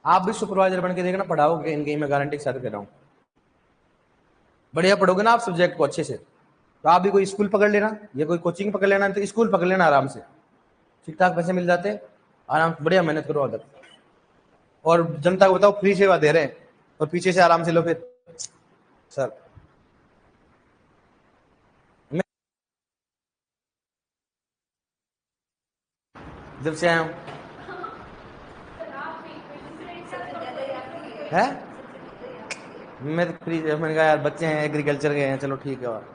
आप भी सुपरवाइजर बन के देखना, पढ़ाओगे इनकी, मैं गारंटी के साथ कह रहा हूँ। बढ़िया पढ़ोगे ना आप सब्जेक्ट को अच्छे से, तो आप भी कोई स्कूल पकड़ लेना या कोई कोचिंग पकड़ लेना, तो स्कूल पकड़ लेना आराम से, ठीक ठाक पैसे मिल जाते, आराम से बढ़िया मेहनत करो अगर, और जनता को बताओ फ्री सेवा दे रहे हैं, और पीछे से आराम से लो फिर। सर मैं जब से आया हूँ है, मैं तो फ्री, मैंने कहा यार बच्चे हैं एग्रीकल्चर के हैं, चलो ठीक है, और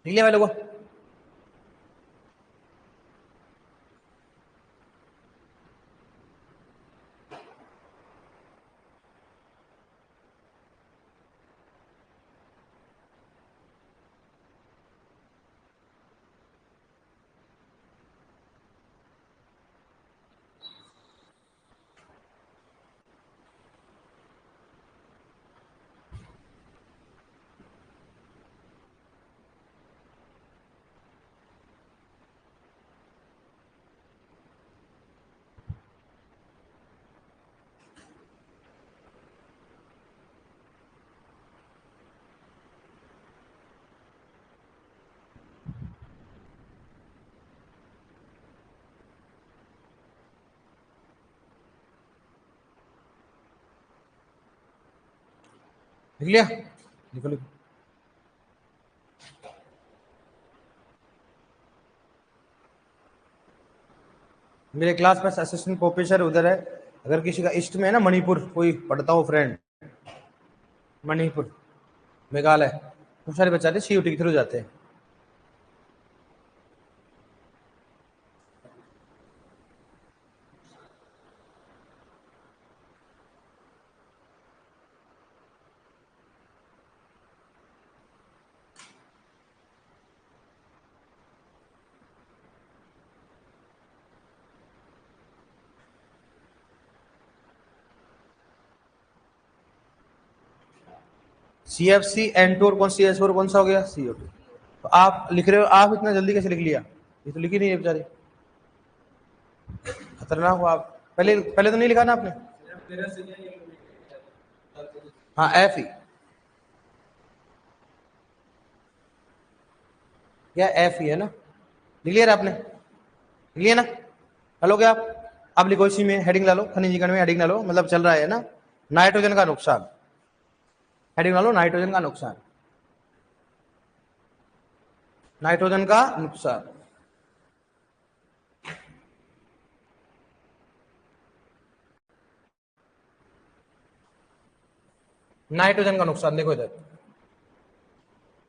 ठीक है भाई लोगों। लिख लिया, लिखो लिखो। मेरे क्लास में असिस्टेंट प्रोफेसर उधर है, अगर किसी का ईस्ट में है ना मणिपुर, कोई पढ़ता हो फ्रेंड, मणिपुर मेघालय, खूब सारे बच्चे आते हैं CUT के थ्रू जाते हैं। CFC N2 और कौन सी S4 कौन सा हो गया COT। तो आप लिख रहे हो, आप इतना जल्दी कैसे लिख लिया, ये तो लिख ही नहीं है बेचारे, खतरनाक हो आप। पहले पहले तो नहीं लिखा ना आपने। हाँ F ही, क्या F ही है ना, लिख लिया आपने, लिख लिया ना, हेलो क्या आप। अब लिखो इसी में हेडिंग डालो, खनिजीकरण में हेडिंग डालो, मतलब चल रहा है ना, नाइट्रोजन का नुकसान, हेडिंग डालो नाइट्रोजन का नुकसान, नाइट्रोजन का नुकसान। नाइट्रोजन का नुकसान देखो इधर,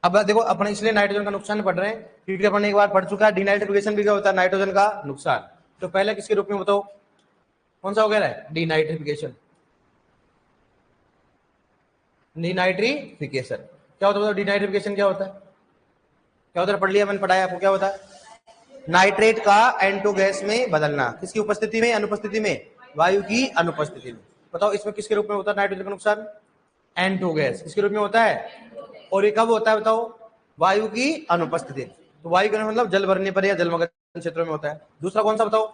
अब देखो अपन इसलिए नाइट्रोजन का नुकसान पढ़ रहे हैं क्योंकि अपन एक बार पढ़ चुका है डिनाइट्रिफिकेशन भी क्या होता है, नाइट्रोजन का नुकसान। तो पहले किसके रूप में बताओ, कौन सा वगैरह है, डिनाइट्रिफिकेशन, डिनाइट्रिफिकेशन क्या होता है बताओ, डिनाइट्रिफिकेशन क्या होता है, क्या होता है, पढ़ लिया मैंने, पढ़ाया आपको, क्या होता है, नाइट्रेट का N2 गैस में बदलना, किसकी उपस्थिति में, अनुपस्थिति में, वायु की अनुपस्थिति में। बताओ इसमें किसके रूप में होता है नाइट्रोजन का नुकसान, N2 गैस किसके रूप में होता है, और ये कब होता है बताओ, वायु की अनुपस्थिति। तो वायु का मतलब जल भरने पर या जलमग्न क्षेत्रों में होता है। दूसरा कौन सा बताओ,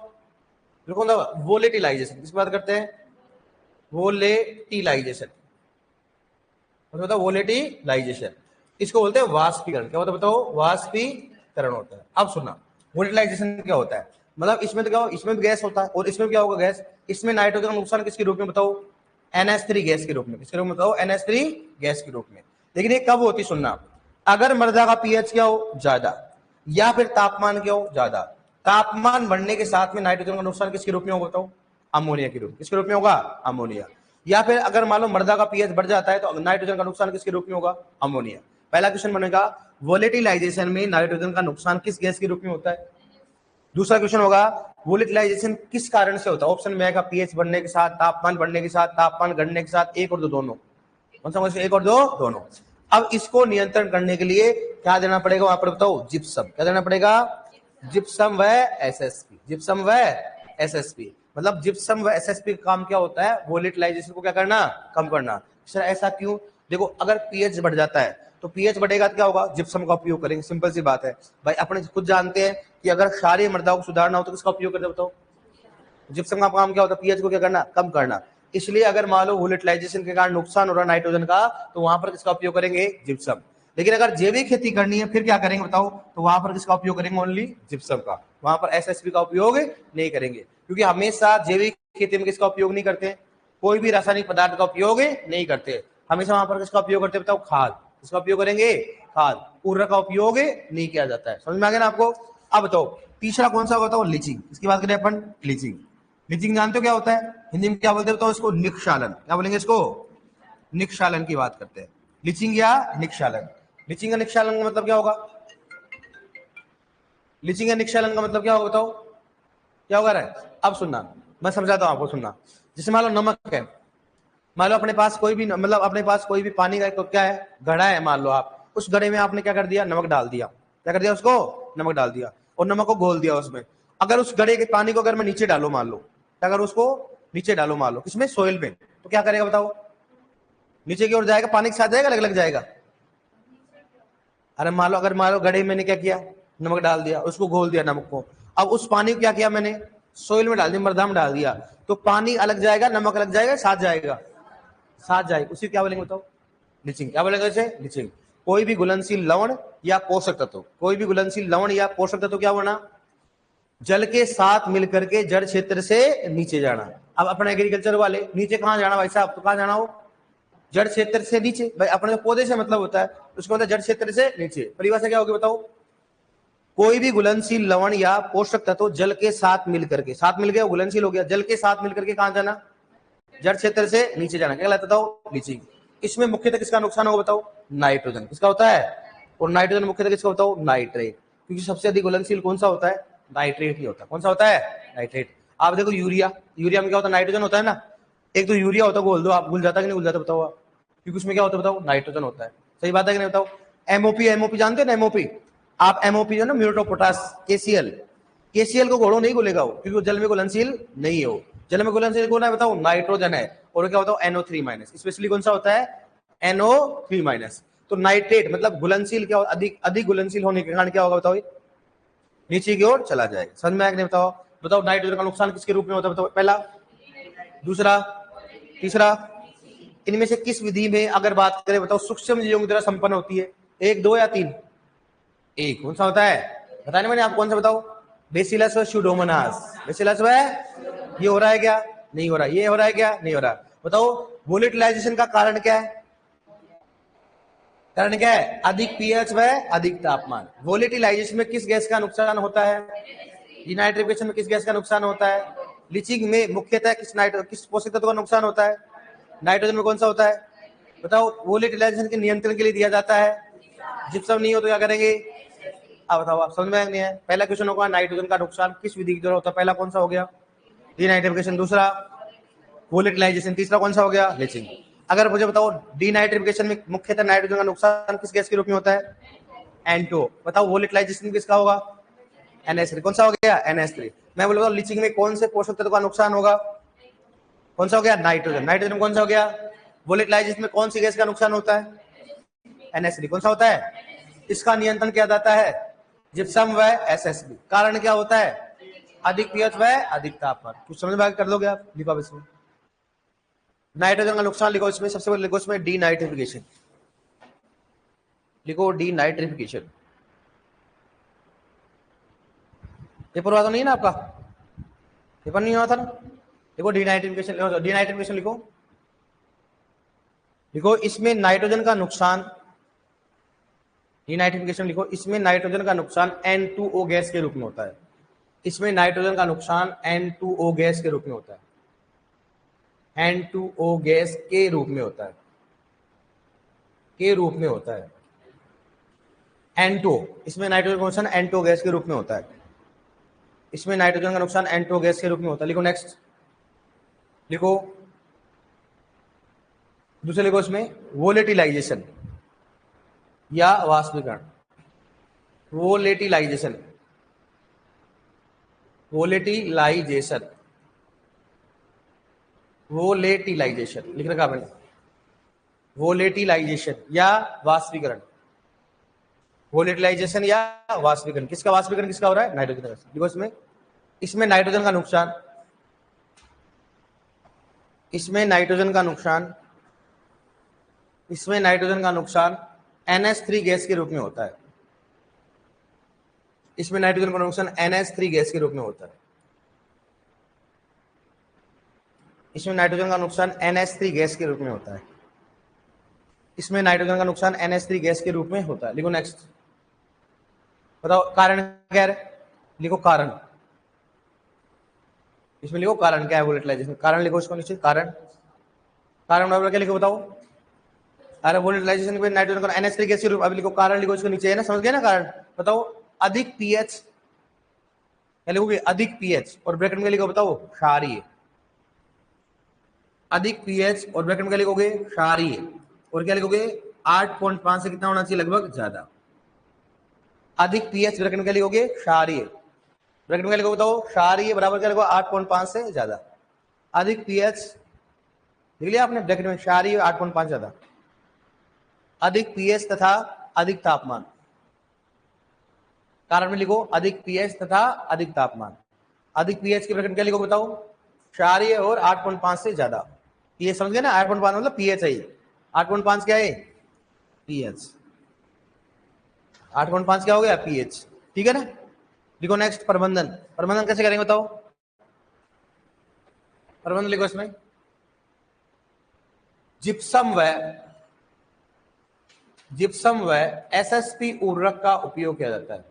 कौन सा, वोलेटिलाइजेशन, किसकी बात करते हैं, वोलेटिलाइजेशन, बताओ वोलेटिलाइजेशन, इसको बोलते हैं वाष्पीकरण, क्या होता है बताओ, वाष्पीकरण होता है। अब सुनना, वोलेटिलाइजेशन क्या होता है, मतलब इसमें तो क्या हो, इसमें भी गैस होता है, और इसमें क्या होगा गैस, इसमें नाइट्रोजन का नुकसान किसके रूप में बताओ, NH3 गैस के रूप में, किसके रूप में बताओ, NH3 गैस के रूप में। लेकिन ये कब होती, सुनना, अगर मृदा का pH क्या हो, ज्यादा, या फिर तापमान क्या हो, ज्यादा, तापमान बढ़ने के साथ में नाइट्रोजन का नुकसान किसके रूप में होगा बताओ, अमोनिया के रूप, किसके रूप में होगा, अमोनिया। या फिर अगर मान लो मृदा का pH बढ़ जाता है तो नाइट्रोजन का नुकसान किसके रूप में होगा, अमोनिया। पहला क्वेश्चन बनेगा, वोलेटिलाइजेशन में नाइट्रोजन का नुकसान किस गैस के रूप में होता है। दूसरा क्वेश्चन होगा, वोलेटिलाइजेशन किस कारण से होता है, ऑप्शन में आएगा pH बढ़ने के साथ, तापमान बढ़ने के साथ, तापमान घटने के साथ, एक और दो दोनों, कौन सा, एक और दो दोनों। अब इसको नियंत्रण करने के लिए क्या देना पड़ेगा वहां पर बताओ, जिप्सम, क्या देना पड़ेगा, जिप्सम व SSP, जिप्सम व SSP, मतलब जिप्सम व SSP का काम क्या होता है, वोलेटिलाइजेशन को क्या करना, कम करना। सर ऐसा क्यों, देखो अगर pH बढ़ जाता है तो पीएच बढ़ेगा तो क्या होगा, जिप्सम का उपयोग करेंगे। सिंपल सी बात है भाई, अपने खुद जानते हैं कि अगर क्षारीय मृदा को सुधारना हो तो किसका उपयोग करते बताओ, जिप्सम का काम क्या होता है, पीएच को क्या करना, कम करना। इसलिए अगर मान लो वोलेटिलाइजेशन के कारण नुकसान हो रहा है नाइट्रोजन का, तो वहां पर किसका उपयोग करेंगे, जिप्सम। लेकिन अगर जैविक खेती करनी है फिर क्या करेंगे बताओ, तो वहां पर किसका उपयोग करेंगे, ओनली जिप्सम का। वहां पर एसएसपी का उपयोग नहीं करेंगे, क्योंकि हमेशा जैविक खेती में किसका उपयोग नहीं करते, कोई भी रासायनिक पदार्थ का उपयोग नहीं करते। हमेशा वहां पर किसका उपयोग करते बताओ, खाद। किसका उपयोग करेंगे, खाद। उर्वरक का उपयोग नहीं किया जाता है। समझ में आ गया ना आपको। अब बताओ तीसरा कौन सा होता है, लीचिंग। इसकी बात करें अपन, लीचिंग। लीचिंग जानते हो क्या होता है, हिंदी में क्या बोलते हैं बताओ इसको, निक्षालन। क्या बोलेंगे इसको, निक्षालन की बात करते हैं। लीचिंग या निक्षालन। लीचिंग या निक्षालन का मतलब क्या होगा, लीचिंग या निक्षालन का मतलब क्या होगा बताओ, क्या होगा रहा है। अब सुनना, मैं समझाता हूं आपको, सुनना। जैसे मान लो नमक है, मान लो अपने पास कोई भी, मतलब अपने पास कोई भी पानी का क्या है, घड़ा है, मान लो आप उस घड़े में आपने क्या कर दिया, नमक डाल दिया। क्या कर दिया उसको, नमक डाल दिया, और नमक को घोल दिया उसमें। अगर उस घड़े के पानी को अगर मैं नीचे डालो, मान लो, अगर उसको नीचे डालो, मान लो किसमें, सोइल में, तो क्या करेगा बताओ, नीचे की ओर जाएगा, पानी के साथ जाएगा, अलग अलग जाएगा। अरे मान लो, अगर मान लो घड़े में मैंने क्या किया, नमक डाल दिया, उसको घोल दिया नमक को, अब उस पानी को क्या किया मैंने, सोइल में डाल दिया, मृदा में डाल दिया, तो पानी अलग जाएगा, नमक अलग जाएगा, साथ जाएगा, साथ जाएगा, उसी क्या बोलेंगे बताओ, लीचिंग। क्या बोलेंगे इसे, लीचिंग। कोई भी घुलनशील लवण या पोषक तत्व, कोई भी घुलनशील लवण या पोषक तत्व क्या होना, जल के साथ मिलकर के जड़ क्षेत्र से नीचे जाना। अब अपने एग्रीकल्चर वाले, नीचे कहां जाना भाई साहब, तो कहां जाना हो, जड़ क्षेत्र से नीचे। भाई अपने पौधे से मतलब होता है, उसको मतलब जड़ क्षेत्र से नीचे। परिभाषा क्या होगी बताओ, कोई भी घुलनशील लवण या पोषक तत्व जल के साथ मिलकर के, साथ मिल गया घुलनशील हो गया, जल के साथ मिलकर के कहां जाना, जड़ क्षेत्र से नीचे जाना। क्या कहलाता बताओ, लीचिंग। इसमें मुख्यतः किसका नुकसान होगा बताओ, नाइट्रोजन। किसका होता है, और नाइट्रोजन मुख्यतः किसका बताओ, नाइट्रेट। क्योंकि सबसे अधिक घुलनशील कौन सा होता है, नाइट्रेट ही होता है। कौन सा होता है, नाइट्रेट। आप देखो यूरिया, यूरिया में क्या होता है, नाइट्रोजन होता है ना। एक तो यूरिया होता है, बोल दो आप, भूल जाता कि नहीं भूल जाता बताओ आप, क्योंकि उसमें क्या होता है बताओ, नाइट्रोजन होता है। सही बात है कि नहीं बताओ। एमओपी, एमओपी जानते हो ना, एमओपी। आप एमओपी जो ना, muriate of potash, KCL, KCL को घोड़ो नहीं घुलेगा वो, क्योंकि वो जल में घुलनशील नहीं है। वो जल में घुलनशील कौन है बताओ, नाइट्रोजन है। और क्या बताओ, NO3-, स्पेशली कौन सा होता है, NO3-। तो नाइट्रेट मतलब घुलनशील, क्या अधिक अधिक घुलनशील होने के कारण क्या होगा बताओ, नीचे की ओर चला जाएगा। समझ में आया कि नहीं बताओ। बताओ नाइट्रोजन का नुकसान किसके रूप में होता है बताओ, पहला, दूसरा, तीसरा। इनमें से किस विधि में अगर बात करें बताओ, सूक्ष्म जीवों की तरह संपन्न होती है, एक, दो या तीन, एक। कौन सा होता है, बताने मैंने आप, कौन सा बताओ, बेसिलस व स्यूडोमोनास। बेसिलस व, ये हो रहा है क्या, नहीं हो रहा, ये हो रहा है क्या, नहीं हो रहा। बताओ वोलेटिलाइजेशन का कारण क्या है, कारण क्या है, अधिक पीएच व अधिक तापमान। वोलेटिलाइजेशन में किस गैस का नुकसान होता है, डिनाइट्रिफिकेशन में किस गैस का नुकसान होता है, लीचिंग में मुख्यतः किस पोषक तत्व का नुकसान होता है, नाइट्रोजन में कौन सा होता है बताओ, वोलेटिलाइजेशन के नियंत्रण के लिए दिया जाता है। जिप्सम नहीं हो तो क्या करेंगे, अब बताओ आप, समझ में नहीं है। पहला क्वेश्चन होगा नाइट्रोजन का नुकसान किस विधि के द्वारा होता है, पहला कौन सा हो गया, डिनाइट्रिफिकेशन, दूसरा वोलेटिलाइजेशन, तीसरा कौन सा हो गया, लीचिंग। अगर मुझे बताओ डिनाइट्रिफिकेशन में मुख्यतः नाइट्रोजन का नुकसान किस गैस के रूप में होता है, N2। बताओ वोलेटिलाइजेशन किसका होगा, NH3। कौन सा हो गया, NH3। मैं बोलूंगा लीचिंग में कौन से पोषक तत्व का नुकसान होगा, कौन सा हो गया, नाइट्रोजन। नाइट्रोजन कौन सा हो गया, वोलेटिलाइजेशन में कौन सी गैस का नुकसान होता है, NH3। कौन सा होता है, इसका नियंत्रण किया जाता है, जिप्सम व SSB। कारण क्या होता है, अधिक पीएच व अधिक तापमान। कुछ समझ में कर दोगे आप, लिखो इसमें नाइट्रोजन का नुकसान लिखो, इसमें सबसे पहले लिखो इसमें डीनाइट्रिफिकेशन, लिखो डीनाइट्रिफिकेशन। पेपर हुआ तो नहीं ना आपका, पेपर नहीं हुआ था ना, देखो डीनाइट्रिफिकेशन, डीनाइट्रिफिकेशन लिखो, लिखो इसमें नाइट्रोजन का नुकसान, डीनाइट्रिफिकेशन लिखो, इसमें नाइट्रोजन का नुकसान N2O गैस के रूप में होता है। इसमें नाइट्रोजन का नुकसान N2O गैस के रूप में होता है, N2O गैस के रूप में होता है, के रूप में होता है। N2, इसमें नाइट्रोजन का नुकसान N2O गैस के रूप में होता है, इसमें नाइट्रोजन का नुकसान N2O गैस के रूप में होता है। लिखो नेक्स्ट, लिखो दूसरे, लिखो इसमें वोलेटिलाइजेशन या वाष्पीकरण, वोलेटिलाइजेशन, वोलेटिलाइजेशन, वोलेटिलाइजेशन लिख रखा मैंने, वोलेटिलाइजेशन या वाष्पीकरण। वोलेटिलाइजेशन या वाष्पीकरण। किसका वाष्पीकरण किसका हो रहा है? नाइट्रोजन का। देखो इसमें नाइट्रोजन का नुकसान, इसमें नाइट्रोजन का नुकसान, इसमें नाइट्रोजन का नुकसान NH3 गैस के रूप में होता है। इसमें नाइट्रोजन का नुकसान NH3 गैस के रूप में होता है। इसमें नाइट्रोजन का नुकसान NH3 गैस के रूप में होता है। इसमें नाइट्रोजन का नुकसान NH3 गैस के रूप में होता है। लिखो नेक्स्ट, बताओ कारण क्या है? लिखो कारण, इसमें लिखो कारण क्या है वोलेटिलाइजेशन। कारण लिखो इसको नीचे, कारण, कारण बराबर क्या लिखो बताओ? अरे वोलेटिलाइजेशन में नाइट्रोजन का NH3 गैस के रूप, अभी लिखो कारण लिखो इसको नीचे, है ना, समझ गए ना कारण? बताओ अधिक पीएच, क्या लिखोगे? अधिक पीएच, और ब्रैकेट में क्या लिखो बताओ? क्षारीय। अधिक पीएच और ब्रैकेट में क्या लिखोगे? क्षारीय। और क्या लिखोगे? 8.5 से कितना होना चाहिए? लगभग ज्यादा। अधिक पीएच ब्रैकेट में क्या लिखोगे? क्षारीय। ब्रैकेट में क्या लिखोगे बताओ? क्षारीय बराबर क्या लिखो? 8.5 से ज्यादा। अधिक पीएच लिख लिया आपने ब्रैकेट में, क्षारीय 8.5 ज्यादा। अधिक पीएच तथा अधिक तापमान, कारण में लिखो अधिक पीएच तथा अधिक तापमान। अधिक पीएच के ब्रैकेट क्या लिखो बताओ? क्षारीय और 8.5 से ज्यादा। ये समझ गए ना? 8.5 मतलब पीएच है। 8.5 क्या है? पीएच। 8.5 क्या हो गया? पीएच। ठीक है ना? लिखो नेक्स्ट, प्रबंधन। प्रबंधन कैसे करेंगे बताओ? प्रबंधन लिखो इसमें, जिप्सम व एसएसपी उर्वरक का उपयोग किया जाता है।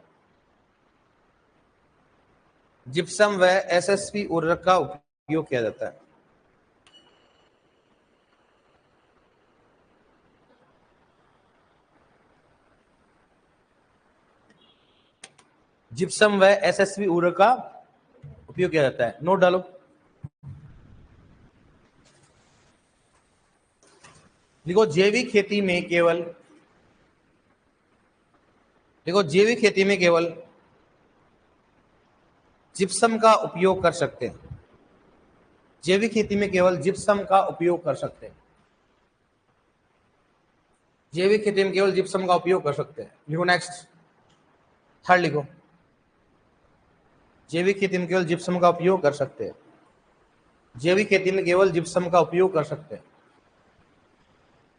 जिप्सम व एसएसपी उर्वरक का उपयोग किया जाता है। जिप्सम व एसएसपी उर्वरक का उपयोग किया जाता है। नोट डालो। देखो जैविक खेती में केवल, देखो जैविक खेती में केवल जिप्सम का उपयोग कर सकते हैं। जैविक खेती में केवल जिप्सम का उपयोग कर सकते हैं। जैविक खेती में केवल जिप्सम का उपयोग कर सकते हैं। लिखो नेक्स्ट, थर्ड लिखो, जैविक खेती में केवल जिप्सम का उपयोग कर सकते हैं। जैविक खेती में केवल जिप्सम का उपयोग कर सकते हैं।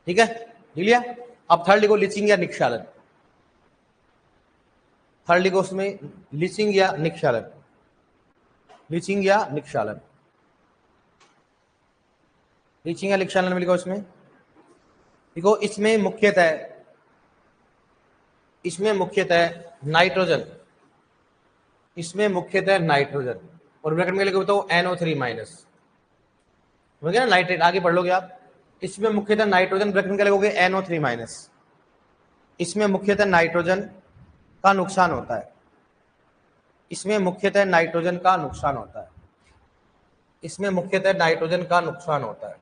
ठीक है, लिख लिया? अब थर्ड लिखो, लीचिंग या निक्षालन। थर्ड लिखो उसमें, लीचिंग या निक्षालन। लीचिंग या निक्षालन। लीचिंग या निक्षालन में लिखो इसमें, देखो इसमें मुख्यतः नाइट्रोजन, इसमें मुख्यतः नाइट्रोजन, और ब्रैकेट में लिखो बताओ NO3 माइनस, हो गया ना? नाइट्रेट, आगे पढ़ लोगे आप। इसमें मुख्यतः नाइट्रोजन, ब्रैकेट में क्या लिखोगे? NO3 minus. इसमें मुख्यतः नाइट्रोजन का नुकसान होता है। इसमें मुख्यतः नाइट्रोजन का नुकसान होता है। इसमें मुख्यतः नाइट्रोजन का नुकसान होता है।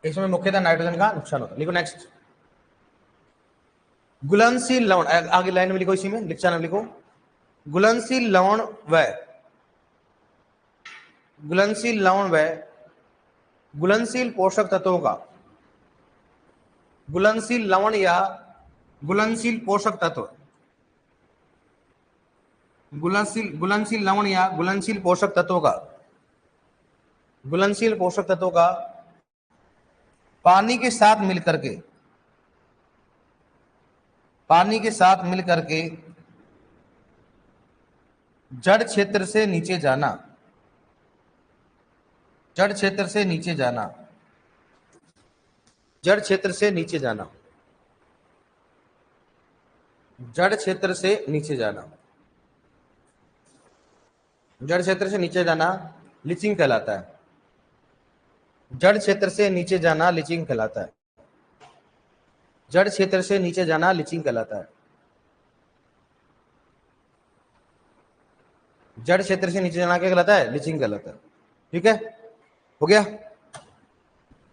इसमें मुख्यतः नाइट्रोजन का नुकसान होता है। लिखो नेक्स्ट, घुलनशील लवण, आगे लाइन में लिखो, इसी में लिखना लिखो, घुलनशील लवण व घुलनशील पोषक तत्वों का, घुलनशील लवण या घुलनशील पोषक तत्व, घुलनशील लवण या घुलनशील पोषक तत्वों का, घुलनशील पोषक तत्वों का पानी के साथ मिलकर के, पानी के साथ मिलकर के जड़ क्षेत्र से नीचे जाना, जड़ क्षेत्र से नीचे जाना, जड़ क्षेत्र से नीचे जाना, जड़ क्षेत्र से नीचे जाना, जड़ क्षेत्र से नीचे जाना लीचिंग कहलाता है। जड़ क्षेत्र से नीचे जाना लीचिंग कहलाता है। जड़ क्षेत्र से नीचे जाना लीचिंग कहलाता है। जड़ क्षेत्र से नीचे जाना क्या कहलाता है? लीचिंग कहलाता है। ठीक है, हो गया?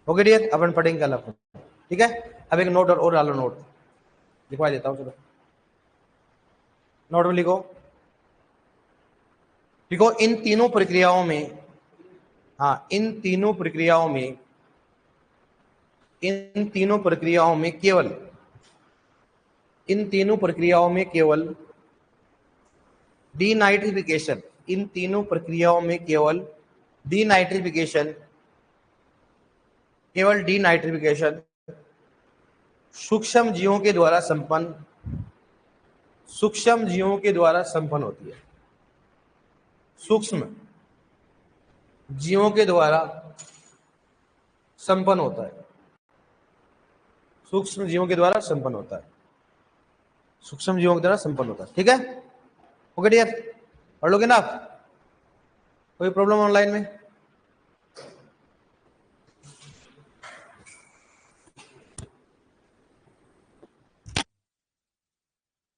हो गया डियर, अपन पढ़ेंगे कल अपन। ठीक है, अब एक नोट और डालो, नोट लिखवा देता हूं। चलो नोट में लिखो, लिखो इन तीनों प्रक्रियाओं में, हाँ इन तीनों प्रक्रियाओं में केवल इन तीनों प्रक्रियाओं में केवल डीनाइट्रिफिकेशन, इन तीनों प्रक्रियाओं में केवल डीनाइट्रिफिकेशन, केवल डीनाइट्रिफिकेशन सूक्ष्म जीवों के द्वारा संपन्न, सूक्ष्म जीवों के द्वारा संपन्न होती है। सूक्ष्म जीवों के द्वारा संपन्न होता है, सूक्ष्म जीवों के द्वारा संपन्न होता है, सूक्ष्म जीवों के द्वारा संपन्न होता है। ठीक है, ओके डियर, पढ़ लोगे ना आप? कोई प्रॉब्लम ऑनलाइन में?